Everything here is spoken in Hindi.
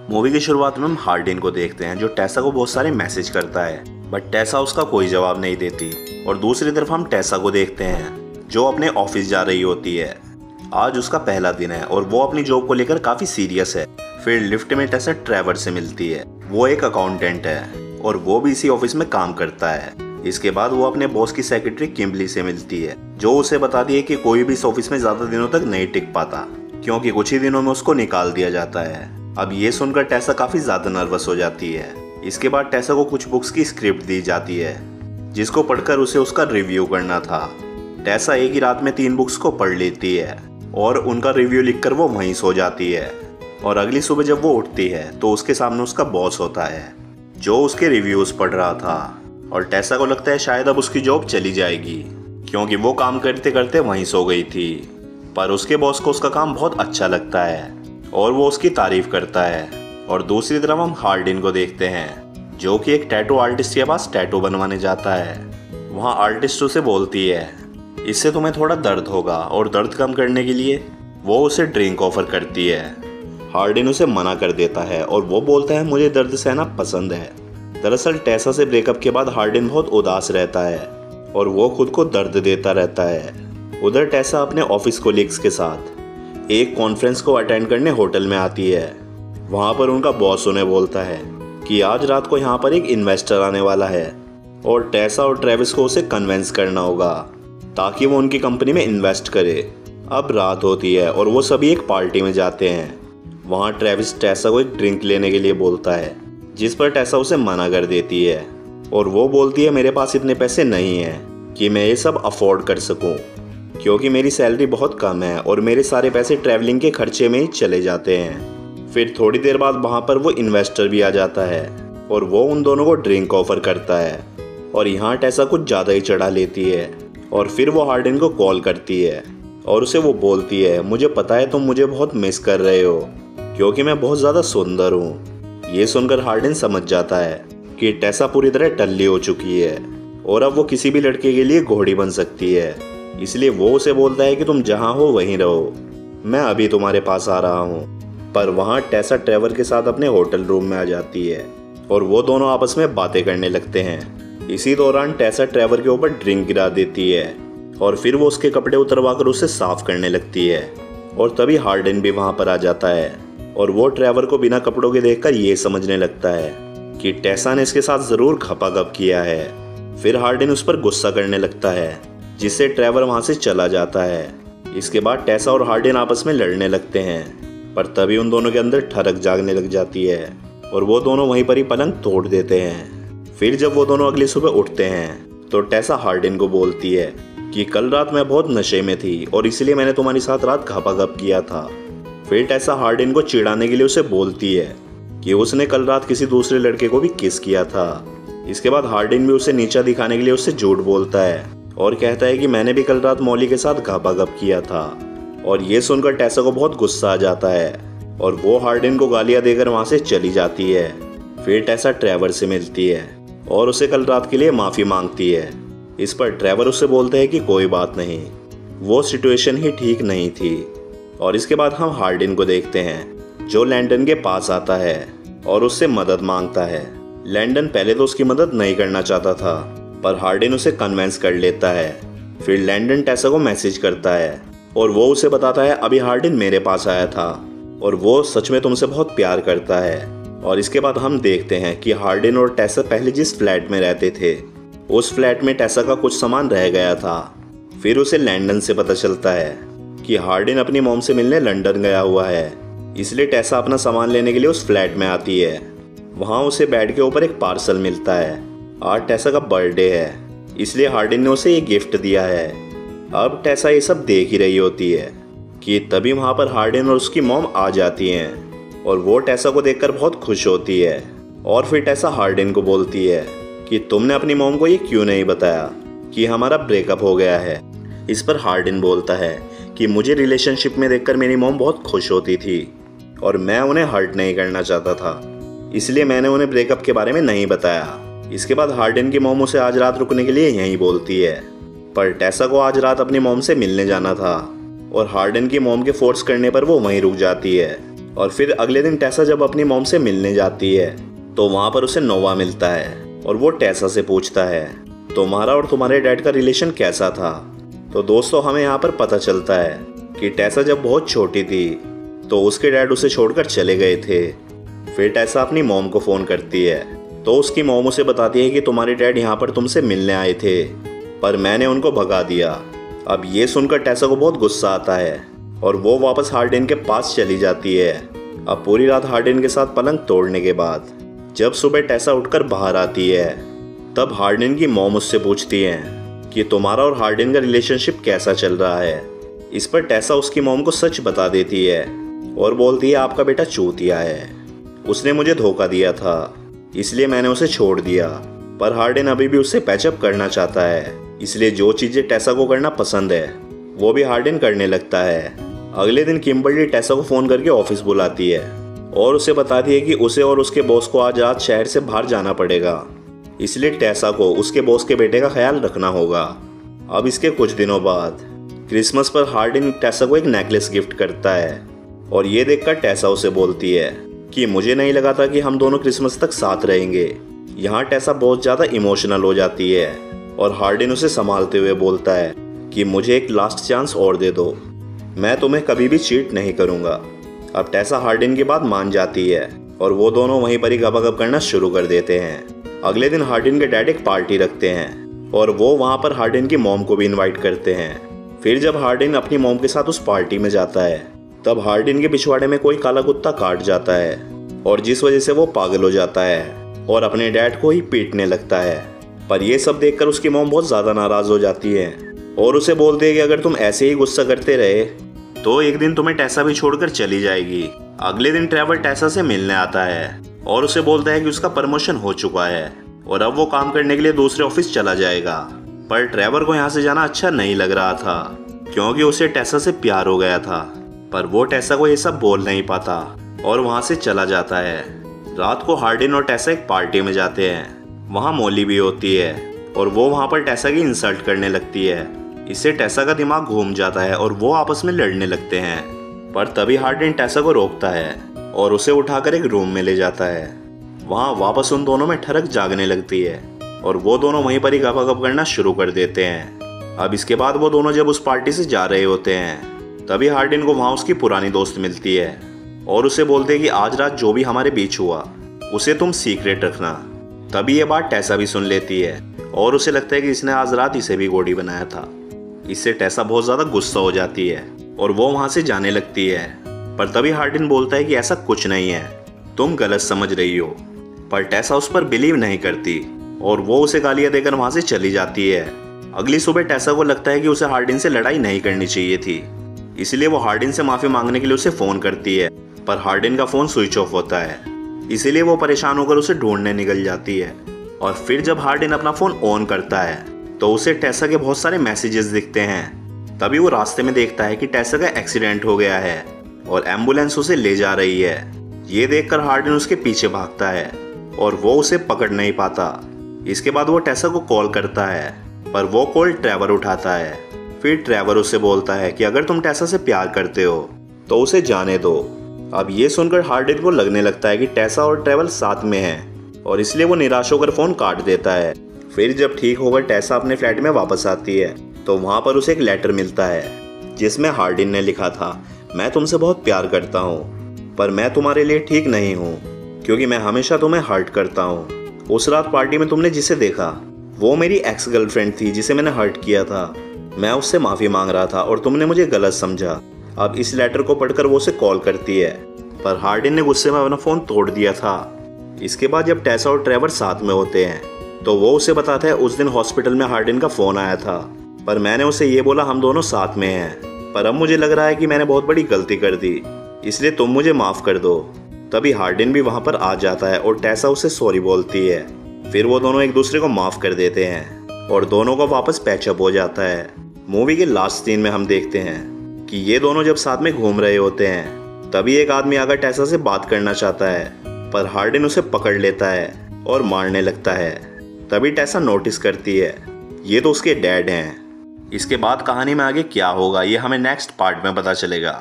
मूवी की शुरुआत में हम हार्डिन को देखते हैं जो टेसा को बहुत सारे मैसेज करता है, बट टेसा उसका कोई जवाब नहीं देती। और दूसरी तरफ हम टेसा को देखते हैं जो अपने ऑफिस जा रही होती है। आज उसका पहला दिन है और वो अपनी जॉब को लेकर काफ़ी सीरियस है। फिर लिफ्ट में टेसा ट्रेवर से मिलती है। वो एक अकाउंटेंट है और वो भी इसी ऑफिस में काम करता है। इसके बाद वो अपने बॉस की सेक्रेटरी किम्बली से मिलती है जो उसे बताती है कि कोई भी इस ऑफिस में ज़्यादा दिनों तक नहीं टिक पाता क्योंकि कुछ ही दिनों में उसको निकाल दिया जाता है। अब ये सुनकर टेसा काफ़ी ज़्यादा नर्वस हो जाती है। इसके बाद टेसा को कुछ बुक्स की स्क्रिप्ट दी जाती है जिसको पढ़कर उसे उसका रिव्यू करना था। टेसा एक ही रात में 3 बुक्स को पढ़ लेती है और उनका रिव्यू लिखकर वो वहीं सो जाती है। और अगली सुबह जब वो उठती है तो उसके सामने उसका बॉस होता है जो उसके रिव्यूज़ पढ़ रहा था। और टेसा को लगता है शायद अब उसकी जॉब चली जाएगी क्योंकि वो काम करते करते वहीं सो गई थी। पर उसके बॉस को उसका काम बहुत अच्छा लगता है और वो उसकी तारीफ करता है। और दूसरी तरफ हम हार्डिन को देखते हैं जो कि एक टैटू आर्टिस्ट के पास टैटू बनवाने जाता है। वहाँ आर्टिस्ट उसे बोलती है इससे तुम्हें थोड़ा दर्द होगा और दर्द कम करने के लिए वो उसे ड्रिंक ऑफर करती है। हार्डिन उसे मना कर देता है और वो बोलता है मुझे दर्द सहना पसंद है। दरअसल टेसा से ब्रेकअप के बाद हार्डिन बहुत उदास रहता है और वो खुद को दर्द देता रहता है। उधर टेसा अपने ऑफिस कोलीग्स के साथ एक कॉन्फ्रेंस को अटेंड करने होटल में आती है। वहाँ पर उनका बॉस उन्हें बोलता है कि आज रात को यहाँ पर एक इन्वेस्टर आने वाला है और टेसा और ट्रेविस को उसे कन्विंस करना होगा ताकि वो उनकी कंपनी में इन्वेस्ट करे। अब रात होती है और वो सभी एक पार्टी में जाते हैं। वहाँ ट्रेविस टेसा को एक ड्रिंक लेने के लिए बोलता है जिस पर टेसा उसे मना कर देती है और वो बोलती है मेरे पास इतने पैसे नहीं हैं कि मैं ये सब अफोर्ड कर सकूं क्योंकि मेरी सैलरी बहुत कम है और मेरे सारे पैसे ट्रैवलिंग के खर्चे में ही चले जाते हैं। फिर थोड़ी देर बाद वहाँ पर वो इन्वेस्टर भी आ जाता है और वो उन दोनों को ड्रिंक ऑफर करता है और यहाँ टेसा कुछ ज़्यादा ही चढ़ा लेती है। और फिर वो हार्डिन को कॉल करती है और उसे वो बोलती है मुझे पता है तुम मुझे बहुत मिस कर रहे हो क्योंकि मैं बहुत ज़्यादा सुंदर हूँ। ये सुनकर हार्डिन समझ जाता है कि टेसा पूरी तरह टल्ली हो चुकी है और अब वो किसी भी लड़के के लिए घोड़ी बन सकती है। इसलिए वो उसे बोलता है कि तुम जहाँ हो वहीं रहो, मैं अभी तुम्हारे पास आ रहा हूँ। पर वहाँ टेसा ट्रेवर के साथ अपने होटल रूम में आ जाती है और वो दोनों आपस में बातें करने लगते हैं। इसी दौरान टेसा ट्रेवर के ऊपर ड्रिंक गिरा देती है और फिर वो उसके कपड़े उतरवाकर उसे साफ करने लगती है। और तभी हार्डिन भी वहाँ पर आ जाता है और वो ट्रेवर को बिना कपड़ों के देखकर ये समझने लगता है कि टेसा ने इसके साथ ज़रूर खपाखप किया है। फिर हार्डिन उस पर गुस्सा करने लगता है जिससे ट्रेवर वहाँ से चला जाता है। इसके बाद टेसा और हार्डिन आपस में लड़ने लगते हैं पर तभी उन दोनों के अंदर ठरक जागने लग जाती है और वो दोनों वहीं पर ही पलंग तोड़ देते हैं। फिर जब वो दोनों अगली सुबह उठते हैं तो टेसा हार्डिन को बोलती है कि कल रात मैं बहुत नशे में थी और इसलिए मैंने तुम्हारी साथ रात खपाखप किया था। फिर टेसा हार्डिन को चिढ़ाने के लिए उसे बोलती है कि उसने कल रात किसी दूसरे लड़के को भी किस किया था। इसके बाद हार्डिन भी उसे नीचा दिखाने के लिए उससे झूठ बोलता है और कहता है कि मैंने भी कल रात मौली के साथ खपाखप किया था। और ये सुनकर टेसा को बहुत गुस्सा आ जाता है और वो हार्डिन को गालियां देकर वहाँ से चली जाती है। फिर टेसा ट्रेवर से मिलती है और उसे कल रात के लिए माफ़ी मांगती है। इस पर ट्रेवर उससे बोलता है कि कोई बात नहीं, वो सिचुएशन ही ठीक नहीं थी। और इसके बाद हम हार्डिन को देखते हैं जो लैंडन के पास आता है और उससे मदद मांगता है। लैंडन पहले तो उसकी मदद नहीं करना चाहता था पर हार्डिन उसे कन्विंस कर लेता है। फिर लैंडन टेसा को मैसेज करता है और वो उसे बताता है अभी हार्डिन मेरे पास आया था और वो सच में तुमसे बहुत प्यार करता है। और इसके बाद हम देखते हैं कि हार्डिन और टेसा पहले जिस फ्लैट में रहते थे उस फ्लैट में टेसा का कुछ सामान रह गया था। फिर उसे लैंडन से पता चलता है कि हार्डिन अपनी मॉम से मिलने लंदन गया हुआ है, इसलिए टेसा अपना सामान लेने के लिए उस फ्लैट में आती है। वहाँ उसे बेड के ऊपर एक पार्सल मिलता है। आज टेसा का बर्थडे है इसलिए हार्डिन ने उसे ये गिफ्ट दिया है। अब टेसा ये सब देख ही रही होती है कि तभी वहाँ पर हार्डिन और उसकी मॉम आ जाती हैं और वो टेसा को देखकर बहुत खुश होती है। और फिर टेसा हार्डिन को बोलती है कि तुमने अपनी मॉम को ये क्यों नहीं बताया कि हमारा ब्रेकअप हो गया है। इस पर हार्डिन बोलता है कि मुझे रिलेशनशिप में देखकर मेरी मॉम बहुत खुश होती थी और मैं उन्हें हर्ट नहीं करना चाहता था, इसलिए मैंने उन्हें ब्रेकअप के बारे में नहीं बताया। इसके बाद हार्डिन की मॉम उसे आज रात रुकने के लिए यहीं बोलती है पर टेसा को आज रात अपनी मॉम से मिलने जाना था और हार्डिन की मॉम के फोर्स करने पर वो वहीं रुक जाती है और फिर अगले दिन टेसा जब अपनी मॉम से मिलने जाती है तो वहाँ पर उसे नोवा मिलता है और वो टेसा से पूछता है तुम्हारा और तुम्हारे डैड का रिलेशन कैसा था। तो दोस्तों हमें यहाँ पर पता चलता है कि टेसा जब बहुत छोटी थी तो उसके डैड उसे छोड़कर चले गए थे। फिर टेसा अपनी मॉम को फ़ोन करती है तो उसकी मॉम उसे बताती है कि तुम्हारे डैड यहाँ पर तुमसे मिलने आए थे पर मैंने उनको भगा दिया। अब ये सुनकर टेसा को बहुत गुस्सा आता है और वो वापस हार्डिन के पास चली जाती है। अब पूरी रात हार्डिन के साथ पलंग तोड़ने के बाद जब सुबह टेसा उठकर बाहर आती है तब हार्डिन की मॉम उससे पूछती है कि तुम्हारा और हार्डिन का रिलेशनशिप कैसा चल रहा है। इस पर टेसा उसकी मॉम को सच बता देती है और बोलती है आपका बेटा चूतिया है, उसने मुझे धोखा दिया था इसलिए मैंने उसे छोड़ दिया। पर हार्डिन अभी भी उससे पैचअप करना चाहता है इसलिए जो चीज़ें टेसा को करना पसंद है वो भी हार्डिन करने लगता है। अगले दिन किम्बर्ली टेसा को फ़ोन करके ऑफिस बुलाती है और उसे बताती है कि उसे और उसके बॉस को आज रात शहर से बाहर जाना पड़ेगा इसलिए टेसा को उसके बॉस के बेटे का ख्याल रखना होगा। अब इसके कुछ दिनों बाद क्रिसमस पर हार्डिन टेसा को एक नेकलेस गिफ्ट करता है और ये देखकर टेसा उसे बोलती है कि मुझे नहीं लगा था कि हम दोनों क्रिसमस तक साथ रहेंगे। यहाँ टेसा बहुत ज़्यादा इमोशनल हो जाती है और हार्डिन उसे संभालते हुए बोलता है कि मुझे एक लास्ट चांस और दे दो, मैं तुम्हें कभी भी चीट नहीं करूँगा। अब टेसा हार्डिन की बात मान जाती है और वो दोनों वहीं पर ही गपागप करना शुरू कर देते हैं। अगले दिन हार्डिन के डैड एक पार्टी रखते हैं और वो वहाँ पर हार्डिन की मॉम को भी इनवाइट करते हैं। फिर जब हार्डिन अपनी मॉम के साथ उस पार्टी में जाता है तब हार्डिन के पिछवाड़े में कोई काला कुत्ता काट जाता है और जिस वजह से वो पागल हो जाता है और अपने डैड को ही पीटने लगता है। पर यह सब देखकर उसकी मॉम बहुत ज़्यादा नाराज़ हो जाती है और उसे बोलती है कि अगर तुम ऐसे ही गुस्सा करते रहे तो एक दिन तुम्हें टेसा भी छोड़कर चली जाएगी। अगले दिन ट्रेवर टेसा से मिलने आता है और उसे बोलता है कि उसका प्रमोशन हो चुका है और अब वो काम करने के लिए दूसरे ऑफिस चला जाएगा। पर ट्रेवर को यहाँ से जाना अच्छा नहीं लग रहा था क्योंकि उसे टेसा से प्यार हो गया था। पर वो टेसा को ये सब बोल नहीं पाता और वहाँ से चला जाता है। रात को हार्डिन और टेसा एक पार्टी में जाते हैं। वहाँ मॉली भी होती है और वो वहाँ पर टेसा की इंसल्ट करने लगती है। इससे टेसा का दिमाग घूम जाता है और वो आपस में लड़ने लगते हैं। पर तभी हार्डिन टेसा को रोकता है और उसे उठाकर एक रूम में ले जाता है। वहाँ वापस उन दोनों में ठरक जागने लगती है और वो दोनों वहीं पर ही गपागप करना शुरू कर देते हैं। अब इसके बाद वो दोनों जब उस पार्टी से जा रहे होते हैं तभी हार्डिन को वहाँ उसकी पुरानी दोस्त मिलती है और उसे बोलते हैं कि आज रात जो भी हमारे बीच हुआ उसे तुम सीक्रेट रखना। तभी ये बात टेसा भी सुन लेती है और उसे लगता है कि इसने आज रात इसे भी गोड़ी बनाया था। इससे टेसा बहुत ज़्यादा गुस्सा हो जाती है और वो वहाँ से जाने लगती है। पर तभी हार्डिन बोलता है कि ऐसा कुछ नहीं है, तुम गलत समझ रही हो। पर टेसा उस पर बिलीव नहीं करती और वो उसे गालियाँ देकर वहाँ से चली जाती है। अगली सुबह टेसा को लगता है कि उसे हार्डिन से लड़ाई नहीं करनी चाहिए थी, इसलिए वो हार्डिन से माफ़ी मांगने के लिए उसे फ़ोन करती है। पर हार्डिन का फ़ोन स्विच ऑफ होता है, इसीलिए वो परेशान होकर उसे ढूंढने निकल जाती है। और फिर जब हार्डिन अपना फ़ोन ऑन करता है तो उसे टेसा के बहुत सारे मैसेजेस दिखते हैं। तभी वो रास्ते में देखता है कि टेसा का एक्सीडेंट हो गया है और एम्बुलेंस उसे ले जा रही है। ये देखकर हार्डिन उसके पीछे भागता है और वो उसे पकड़ नहीं पाता। इसके बाद वो टेसा को कॉल करता है पर वो कॉल ट्रेवर उठाता है। फिर ट्रेवर उससे बोलता है कि अगर तुम टेसा से प्यार करते हो तो उसे जाने दो। अब ये सुनकर हार्डिन को लगने लगता है कि टेसा और ट्रेवर साथ में हैं और इसलिए वो निराश होकर फ़ोन काट देता है। फिर जब ठीक होकर टेसा अपने फ्लैट में वापस आती है तो वहाँ पर उसे एक लेटर मिलता है जिसमें हार्डिन ने लिखा था, मैं तुमसे बहुत प्यार करता हूँ पर मैं तुम्हारे लिए ठीक नहीं हूँ क्योंकि मैं हमेशा तुम्हें हर्ट करता हूँ। उस रात पार्टी में तुमने जिसे देखा वो मेरी एक्स गर्लफ्रेंड थी जिसे मैंने हर्ट किया था। मैं उससे माफ़ी मांग रहा था और तुमने मुझे गलत समझा। अब इस लेटर को पढ़कर वो उसे कॉल करती है पर हार्डिन ने गुस्से में अपना फ़ोन तोड़ दिया था। इसके बाद जब टेसा और ट्रेवर साथ में होते हैं तो वो उसे बताता है उस दिन हॉस्पिटल में हार्डिन का फ़ोन आया था पर मैंने उसे ये बोला हम दोनों साथ में हैं, पर अब मुझे लग रहा है कि मैंने बहुत बड़ी गलती कर दी इसलिए तुम मुझे माफ़ कर दो। तभी हार्डिन भी वहाँ पर आ जाता है और टेसा उसे सॉरी बोलती है। फिर वो दोनों एक दूसरे को माफ़ कर देते हैं और दोनों को वापस पैचअप हो जाता है। मूवी के लास्ट सीन में हम देखते हैं कि ये दोनों जब साथ में घूम रहे होते हैं तभी एक आदमी आकर टेसा से बात करना चाहता है पर हार्डिन उसे पकड़ लेता है और मारने लगता है। तभी टेसा नोटिस करती है ये तो उसके डैड हैं। इसके बाद कहानी में आगे क्या होगा ये हमें नेक्स्ट पार्ट में पता चलेगा।